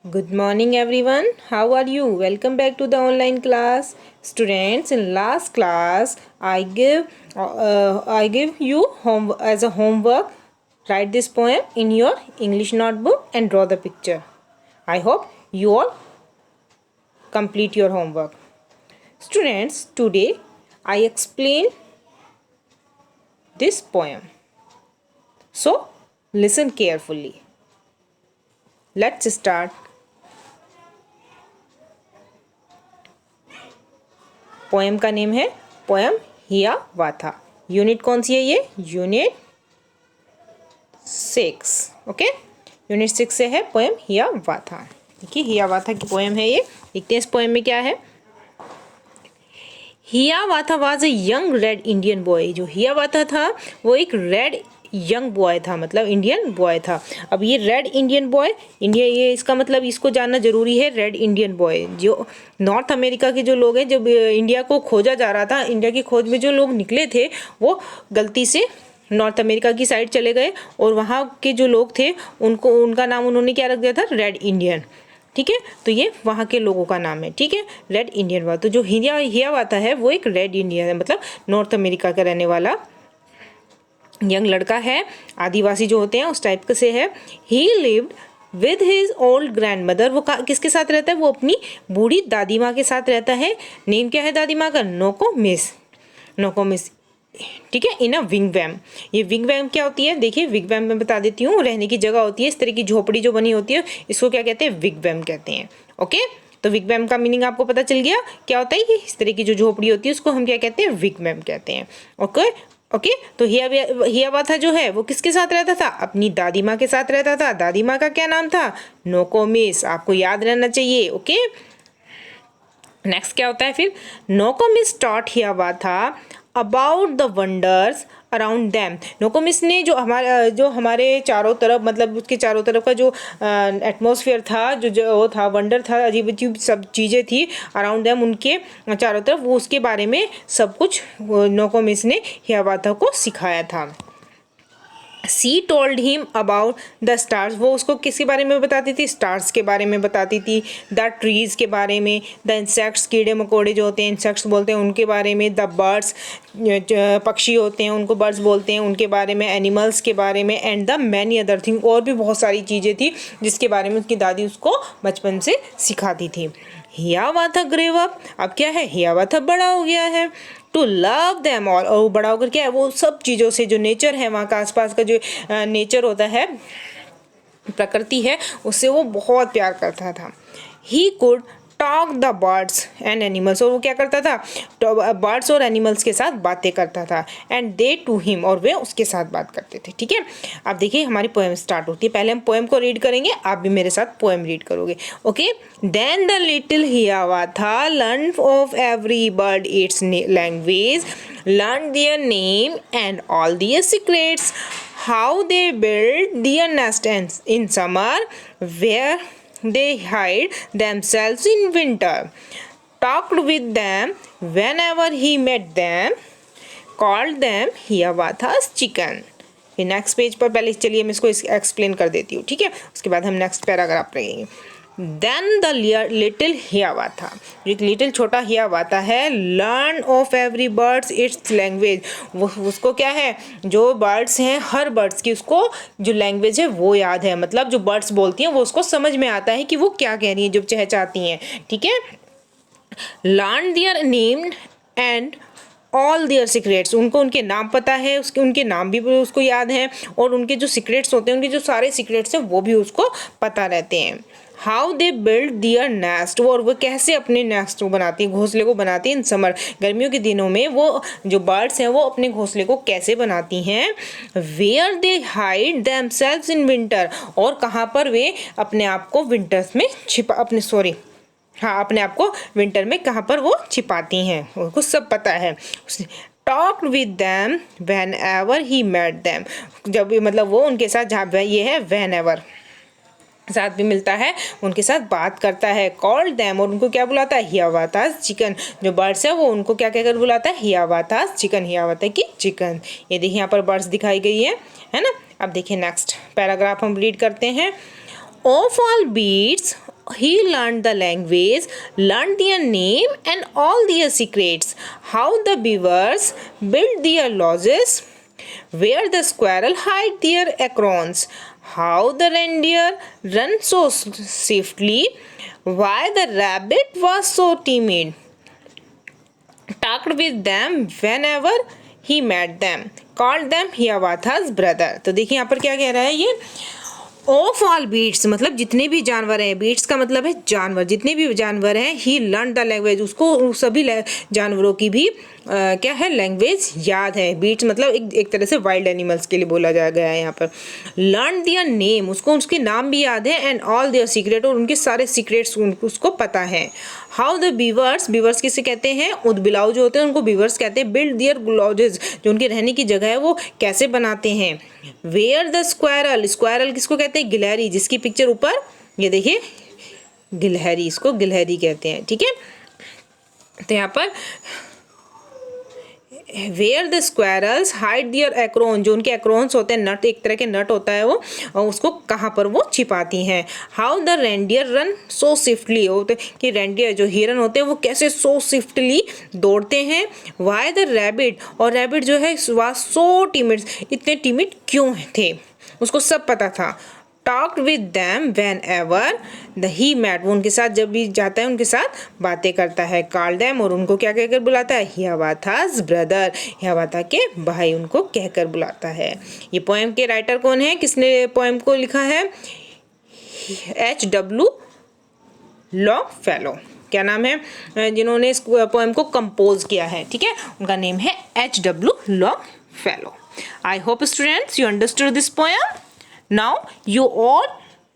Good morning everyone. How are you? Welcome back to the online class. Students, in last class I give you home as a homework. Write this poem in your English notebook and draw the picture. I hope you all complete your homework. Students, today I explain this poem. So listen carefully. Let's start. Poem का name है poem हियावाथा। Unit कौन सी है ये? Unit 6। Okay, unit 6 से है poem हियावाथा। देखिए हियावाथा की poem है ये। देखते हैं इस पोएम में क्या है। Hiawatha was a young red Indian boy. जो हियावाथा था वो एक रेड यंग बॉय था, मतलब इंडियन बॉय था। अब ये रेड इंडियन बॉय, इंडिया, ये इसका मतलब इसको जानना जरूरी है। रेड इंडियन बॉय, जो नॉर्थ अमेरिका के जो लोग हैं, जब इंडिया को खोजा जा रहा था, इंडिया की खोज में जो लोग निकले थे वो गलती से नॉर्थ अमेरिका की साइड चले गए और वहाँ के जो लोग थे उनको, उनका नाम उन्होंने क्या रख दिया था? Red Indian. ठीक है, तो ये वहाँ के लोगों का नाम है। ठीक है, रेड इंडियन वाला। तो जो हियावाथा है वो एक रेड इंडियन है, मतलब नॉर्थ अमेरिका का रहने वाला यंग लड़का है। आदिवासी जो होते हैं उस टाइप के से है। ही lived with his old grand mother. वो किसके साथ रहता है? वो अपनी बूढ़ी दादी माँ के साथ रहता है। नेम क्या है दादी माँ का? नोकोमिस। नोकोमिस, ठीक है, इन अ विगवैम। ये विगवैम क्या होती है? देखिए विगवैम मैं बता देती हूँ, रहने की जगह होती है, इस तरह की झोपड़ी जो बनी होती है, इसको क्या कहते हैं? विगवैम कहते हैं। ओके, तो विगवैम का मीनिंग आपको पता चल गया क्या होता है? कि इस तरह की जो झोपड़ी होती है उसको हम क्या कहते हैं? विगवैम कहते हैं। ओके ओके, तो हियावाथा जो है वो किसके साथ रहता था? अपनी दादी माँ के साथ रहता था। दादी माँ का क्या नाम था? नोकोमिस। आपको याद रहना चाहिए। ओके, नेक्स्ट क्या होता है फिर? Nokomis taught Hiawatha about the wonders around them. Nokomis ने जो हमारे चारों तरफ, मतलब उसके चारों तरफ का जो एटमॉस्फेयर था, जो वो था, वंडर था, अजीब अजीब सब चीज़ें थी अराउंड दैम, उनके चारों तरफ, वो उसके बारे में सब कुछ नोकोमिस ने हियावाथा को सिखाया था। सी told him about the stars. वो उसको किसके बारे में बताती थी? स्टार्स के बारे में बताती थी। द ट्रीज़ के बारे में। द इंसेक्ट्स, कीड़े मकोड़े जो होते हैं इंसेक्ट्स बोलते हैं, उनके बारे में। द बर्ड्स, पक्षी होते हैं उनको बर्ड्स बोलते हैं, उनके बारे में। एनिमल्स के बारे में। And the many other thing, और भी बहुत सारी चीज़ें थी जिसके बारे में उसकी दादी उसको बचपन से सिखाती थी। हियावाथा ग्रेव अप। अब क्या है? हियावाथा बड़ा हो गया है। टू लव दैम ऑल, और बड़ा होकर क्या है? वो सब चीज़ों से, जो नेचर है, वहाँ का आसपास का जो नेचर होता है, प्रकृति है, उससे वो बहुत प्यार करता था। He could talk the birds and animals, और वो क्या करता था? बर्ड्स और एनिमल्स के साथ बातें करता था। एंड दे टू हिम, और वे उसके साथ बात करते थे। ठीक है, अब देखिए हमारी पोएम स्टार्ट होती है। पहले हम पोएम को रीड करेंगे, आप भी मेरे साथ पोएम रीड करोगे। Okay, then the little Hiawatha learn of every bird its language, learn their name and all their secrets, how they build their nest in summer, where they hide themselves in winter, talked with them whenever he met them, called them Hiawatha's chicken। फिर next page पर, पहले चलिए मैं इसको explain कर देती हूँ। ठीक है, उसके बाद हम नेक्स्ट पैराग्राफ रहेंगे। देन द लिटिल हियावाथा, एक लिटिल छोटा हियावाथा है, learn of every birds it's language. वो उसको क्या है? जो बर्ड्स हैं, हर बर्ड्स की उसको जो लैंग्वेज है वो याद है, मतलब जो बर्ड्स बोलती हैं वो उसको समझ में आता है कि वो क्या कह रही हैं, जो चहचहाती हैं। ठीक है, learn their name and all their secrets, उनको उनके नाम पता है, उसके उनके नाम भी उसको याद हैं, और उनके जो सीक्रेट्स होते हैं, उनके जो सारे सीक्रेट्स हैं वो भी उसको पता रहते हैं। How they build their nest, और वो कैसे अपने नेस्ट को बनाती है, घोंसले को बनाती है। इन समर, गर्मियों के दिनों में वो जो बर्ड्स हैं वो अपने घोंसले को कैसे बनाती हैं। Where they hide themselves in winter, और कहाँ पर वे अपने आप को विंटर्स में अपने आप को विंटर में कहाँ पर वो छिपाती हैं, उनको सब पता है। Talked with them whenever he met them, जब मतलब वो उनके साथ, जहाँ ये है वैन एवर, साथ भी मिलता है, उनके साथ बात करता है। कॉल्ड दैम, और उनको क्या बुलाता है? हियावाथा's चिकन। जो बर्ड्स है वो उनको क्या कहकर बुलाता है? हियावाथा's चिकन, हियावाथा की चिकन। ये देखिए यहाँ पर बर्ड्स दिखाई गई है ना। अब देखिए नेक्स्ट पैराग्राफ हम रीड करते हैं। Of all beats he learned the language, learned their name and all their secrets. How the beavers built their lodges, where the squirrel hide their acorns. How the reindeer run so swiftly, why the rabbit was so timid. Talked with them whenever he met them, called them Hiawatha's brother. तो देखिए यहाँ पर क्या कह रहा है ये, of all beats मतलब जितने भी जानवर हैं, बीट्स का मतलब है जानवर, जितने भी जानवर हैं, ही लर्न द लैंग्वेज, उसको सभी जानवरों की भी क्या है, लैंग्वेज याद है। बीट्स मतलब एक तरह से वाइल्ड एनिमल्स के लिए बोला जा गया है यहाँ पर। लर्न दियर नेम, उसको उसके नाम भी याद है, एंड ऑल देयर सीक्रेट, और उनके सारे सीक्रेट्स उसको पता है। हाउ द बीवर्स, बीवर्स किसे कहते हैं, उदबिलाव जो होते हैं उनको बीवर्स कहते हैं। बिल्ड दियर लॉजेस, जो उनके रहने की जगह है वो कैसे बनाते हैं। वेयर द स्क्वायरल, स्क्वायरल किसको कहते हैं, गिलहरी, जिसकी पिक्चर ऊपर ये देखिए गिलहरी, इसको गिलहरी कहते हैं, ठीक है। तो यहाँ पर where the squirrels hide their acorn, जो उनके एक्रोन्स होते हैं, नट, एक तरह के नट होता है वो, और उसको कहाँ पर वो छिपाती हैं। How the reindeer run so swiftly, होते कि रेंडियर जो हिरन होते हैं वो कैसे सो स्विफ्टली दौड़ते हैं। वाई द रैबिट, और रैबिट जो है वाज सो टिमिड, इतने टिमिड क्यों थे, उसको सब पता था। Talked with them whenever the he met, वो उनके साथ जब भी जाता है उनके साथ बातें करता है। कॉल दैम, और उनको क्या कहकर बुलाता है, हियावाथा's ब्रदर, हियावाथा के भाई उनको कहकर बुलाता है। ये पोएम के राइटर कौन है, किसने पोएम को लिखा है, H.W. लॉन्गफेलो, क्या नाम है जिन्होंने इस पोएम को कंपोज किया है, ठीक है, उनका नेम है H.W. Longfellow. I hope students you understood this poem. Now you all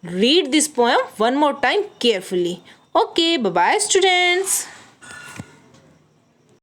read this poem one more time carefully. Okay, bye bye students.